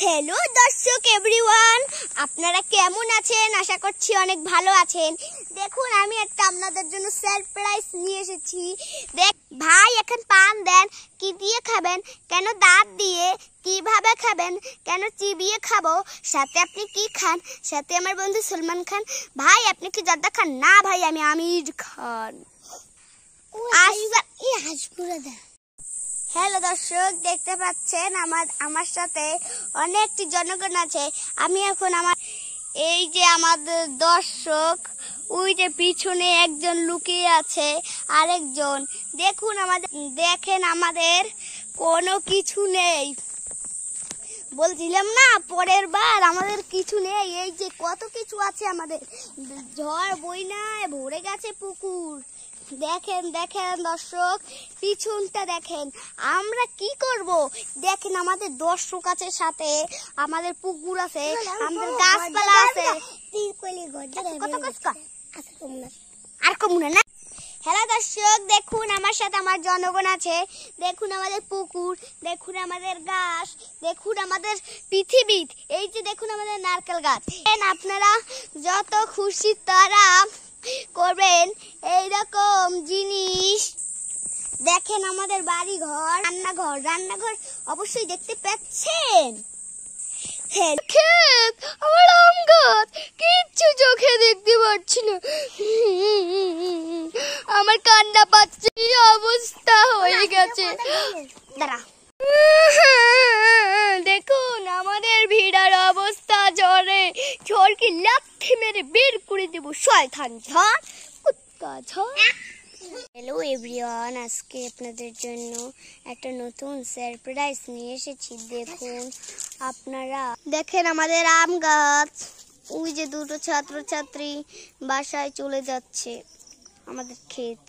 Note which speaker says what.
Speaker 1: Hello দর্শক everyone, আপনারা কেমন আছেন? আশা করছি অনেক ভালো আছেন। দেখুন আমি একটা আপনাদের জন্য সারপ্রাইজ নিয়ে এসেছি। ভাই এখন পান দেন, কি দিয়ে খাবেন? কেন দাঁত দিয়ে? কিভাবে খাবেন? কেন চিবিয়ে খাবো? সাথে আপনি কি খান? সাথে আমার বন্ধু সলমান খান। ভাই আপনি কি জর্দা খান? না ভাই আমি আমির খান। হ্যালো দর্শক, দেখতে পাচ্ছেন আমার সাথে অনেকটি জনগণ আছে। আমি এখন এই যে আমাদের দর্শক, ওই যে পিছনে একজন লুকিয়ে আছে, আরেকজন দেখেন আমাদের কোনো কিছু নেই। বলছিলাম না পরের বার আমাদের কিছু নেই। এই যে কত কিছু আছে আমাদের, ঝড় বন্যায় ভরে গেছে পুকুর। দেখেন দর্শক, পিছনটা দেখেন। আমরা কি করব? দেখেন আমাদের দর্শক আছে, সাথে আমাদের পুকুর আছে, আমাদের গাছপালা আছে। আর কমুনা না। হ্যালো দর্শক, দেখুন আমার সাথে আমার জনগণ আছে। দেখুন আমাদের পুকুর, দেখুন আমাদের গাছ, দেখুন আমাদের পৃথিবী। এই যে দেখুন আমাদের নারকেল গাছ। আপনারা যত খুশি তারা করবেন এইরকম জিনিস। দেখেন আমাদের বাড়ি ঘর, রান্নাঘর অবশ্যই দেখতে পাচ্ছেন। আমার আম গাছ, কিচ্ছু চোখে দেখতে পাচ্ছি না। আমার কান্না পাচ্ছে, অবস্থা হয়ে গেছে। দাঁড়া, দেখুন আমাদের ভিড়ার অবস্থা। ঝড়কে লাথি মেরে বের করে দেবো। শয়তান ঝড়, কুত্তা ঝড়। হ্যালো এভরিওয়ান, আজকে আপনাদের জন্য একটা নতুন সারপ্রাইজ নিয়ে এসেছি। দেখুন আপনারা, দেখেন আমাদের আম গাছ। ওই যে দুটো ছাত্রছাত্রী বাসায় চলে যাচ্ছে, আমাদের ক্ষেত।